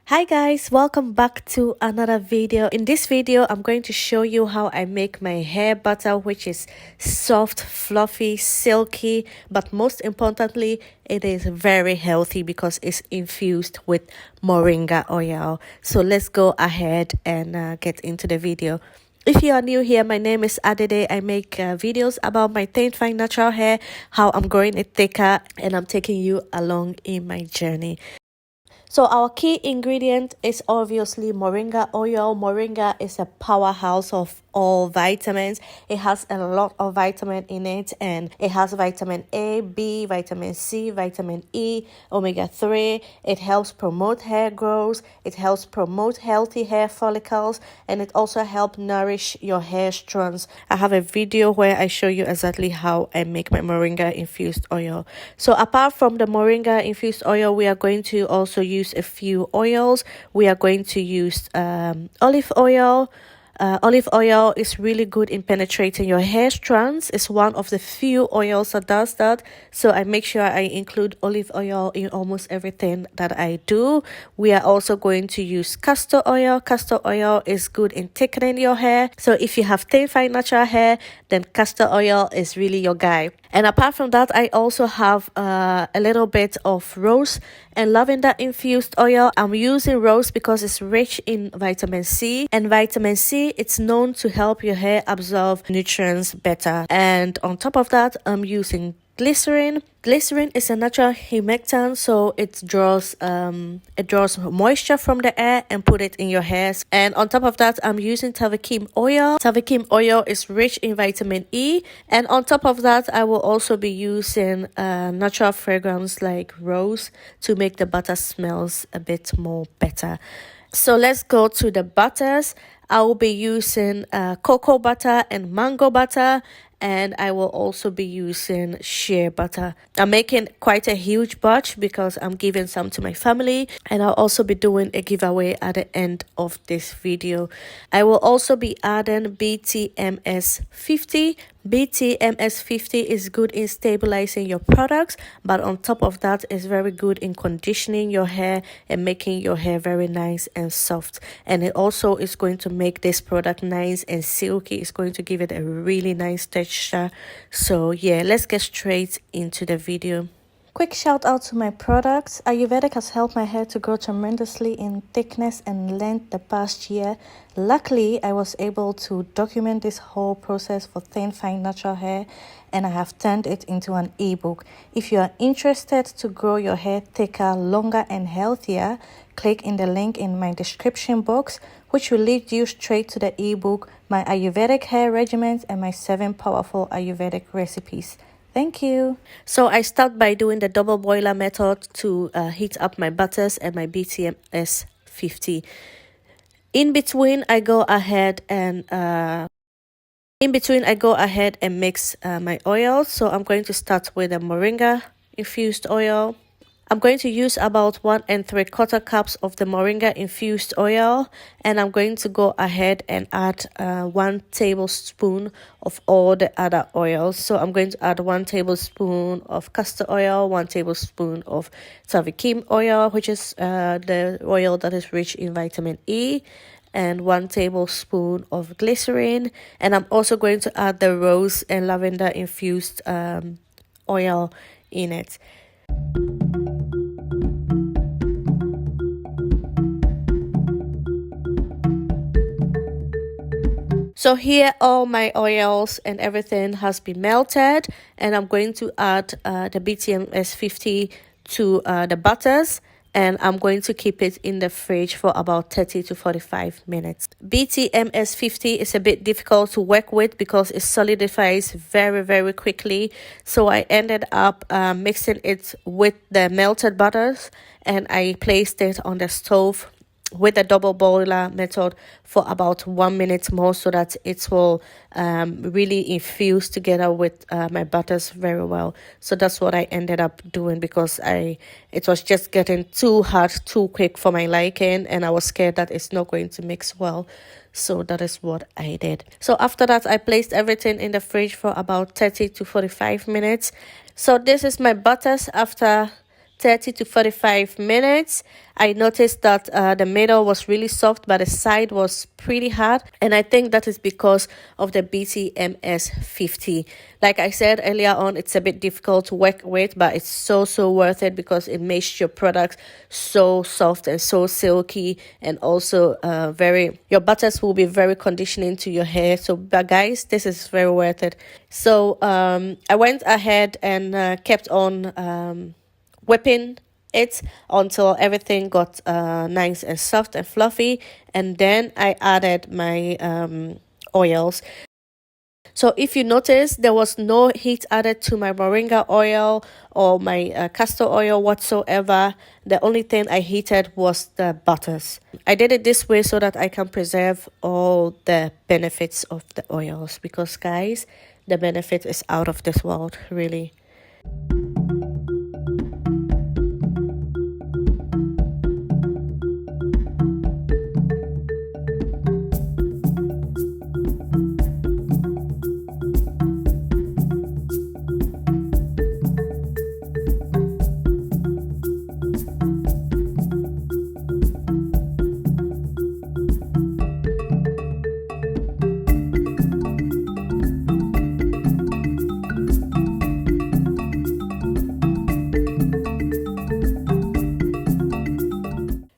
Hi guys, welcome back to another video. In this video, I'm going to show you how I make my hair butter, which is soft, fluffy, silky, but most importantly, it is very healthy because it's infused with moringa oil. So let's go ahead and get into the video. If you are new here, my name is Adede. I make videos about my thin fine natural hair, how I'm growing it thicker, and I'm taking you along in my journey. So our key ingredient is obviously moringa oil. Moringa is a powerhouse of all vitamins. It has a lot of vitamin in it, and it has vitamin A, B, vitamin C, vitamin E, omega-3. It helps promote hair growth. It helps promote healthy hair follicles, and it also helps nourish your hair strands. I have a video where I show you exactly how I make my moringa infused oil. So apart from the moringa infused oil, we are going to also use a few oils. We are going to use olive oil. Olive oil is really good in penetrating your hair strands. It's one of the few oils that does that. So I make sure I include olive oil in almost everything that I do. We are also going to use castor oil. Castor oil is good in thickening your hair. So if you have thin, fine, natural hair, then castor oil is really your guy. And apart from that, I also have a little bit of rose and lavender infused oil. I'm using rose because it's rich in vitamin C, and vitamin C, it's known to help your hair absorb nutrients better. And on top of that, I'm using glycerin. Glycerin is a natural humectant, so it draws moisture from the air and put it in your hairs. And on top of that, I'm using tavakim oil. Tavakim oil is rich in vitamin E, and on top of that, I will also be using natural fragrance like rose to make the butter smells a bit more better. So let's go to the butters. I will be using cocoa butter and mango butter, and I will also be using shea butter. I'm making quite a huge batch because I'm giving some to my family, and I'll also be doing a giveaway at the end of this video. I will also be adding BTMS 50. BTMS 50 is good in stabilizing your products, but on top of that is very good in conditioning your hair and making your hair very nice and soft. And it also is going to make this product nice and silky. It's going to give it a really nice texture. So yeah, let's get straight into the video. Quick shout out to my products. Ayurvedic has helped my hair to grow tremendously in thickness and length the past year. Luckily, I was able to document this whole process for thin, fine, natural hair, and I have turned it into an ebook. If you are interested to grow your hair thicker, longer, and healthier, click in the link in my description box, which will lead you straight to the ebook, my Ayurvedic hair regimens, and my 7 powerful Ayurvedic recipes. Thank you. So I start by doing the double boiler method to heat up my butters and my BTMS 50. In between, I go ahead and mix my oils. So I'm going to start with the moringa infused oil. I'm going to use about 1 3/4 cups of the moringa infused oil, and I'm going to go ahead and add 1 tablespoon of all the other oils. So I'm going to add 1 tablespoon of castor oil, 1 tablespoon of tavakim oil, which is the oil that is rich in vitamin E, and 1 tablespoon of glycerin. And I'm also going to add the rose and lavender infused oil in it. So here all my oils and everything has been melted, and I'm going to add the BTMS 50 to the butters, and I'm going to keep it in the fridge for about 30 to 45 minutes. BTMS 50 is a bit difficult to work with because it solidifies very, very quickly. So I ended up mixing it with the melted butters, and I placed it on the stove with the double boiler method for about 1 minute more, so that it will really infuse together with my butters very well. So that's what I ended up doing because it was just getting too hard too quick for my liking, and I was scared that it's not going to mix well. So that is what I did. So after that, I placed everything in the fridge for about 30 to 45 minutes. So this is my butters after 30 to 45 minutes. I noticed that the middle was really soft, but the side was pretty hard. And I think that is because of the BTMS 50. Like I said earlier on, it's a bit difficult to work with, but it's so worth it because it makes your products so soft and so silky, and also your butters will be very conditioning to your hair. So, but guys, this is very worth it. So I went ahead and kept on whipping it until everything got nice and soft and fluffy, and then I added my oils. So if you notice, there was no heat added to my moringa oil or my castor oil whatsoever. The only thing I heated was the butters. I did it this way so that I can preserve all the benefits of the oils, because guys, the benefit is out of this world, really.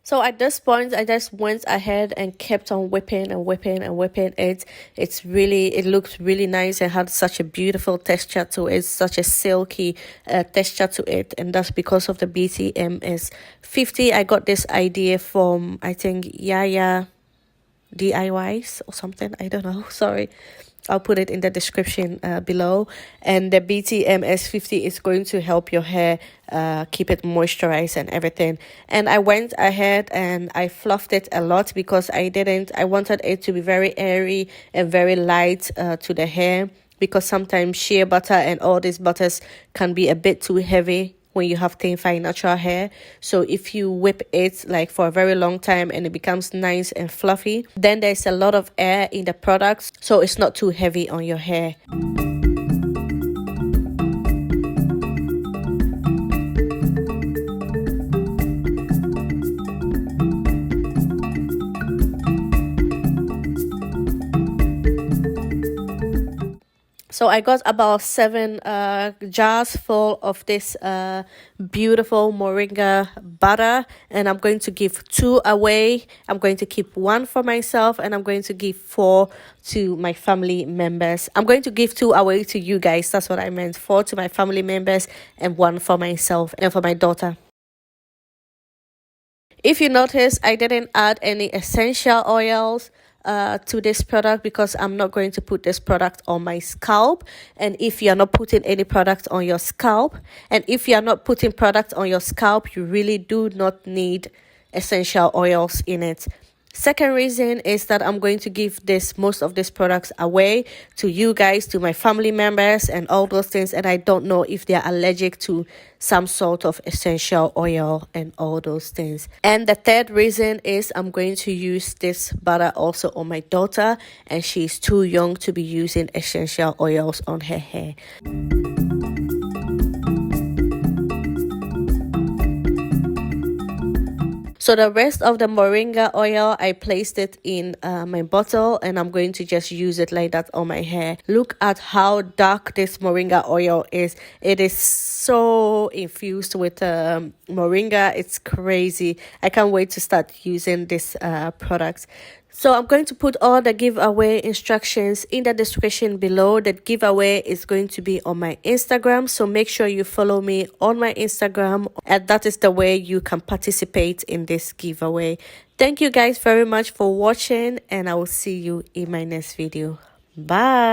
So at this point, I just went ahead and kept on whipping and whipping and whipping it. It looks really nice and had such a beautiful texture to it, such a silky texture to it. And that's because of the BTMS 50. I got this idea from, I think, Yaya DIYs or something. I don't know. Sorry. I'll put it in the description below. And the BTMS 50 is going to help your hair keep it moisturized and everything. And I went ahead and I fluffed it a lot because I wanted it to be very airy and very light to the hair, because sometimes shea butter and all these butters can be a bit too heavy when you have thin, fine, natural hair. So if you whip it like for a very long time and it becomes nice and fluffy, then there's a lot of air in the products, so it's not too heavy on your hair. So I got about 7 jars full of this beautiful moringa butter, and I'm going to give 2 away. I'm going to keep 1 for myself, and I'm going to give 4 to my family members. I'm going to give 2 away to you guys. That's what I meant. 4 to my family members and 1 for myself and for my daughter. If you notice, I didn't add any essential oils to this product because I'm not going to put this product on my scalp. And if you're not putting any product on your scalp, you really do not need essential oils in it. Second reason is that I'm going to give most of these products away to you guys, to my family members and all those things, and I don't know if they're allergic to some sort of essential oil and all those things. And the third reason is I'm going to use this butter also on my daughter, and she's too young to be using essential oils on her hair. So the rest of the moringa oil, I placed it in my bottle, and I'm going to just use it like that on my hair. Look at how dark this moringa oil is. It is so infused with moringa. It's crazy. I can't wait to start using this product. So I'm going to put all the giveaway instructions in the description below. The giveaway is going to be on my Instagram, so make sure you follow me on my Instagram, and that is the way you can participate in this giveaway. Thank you guys very much for watching, and I will see you in my next video. Bye.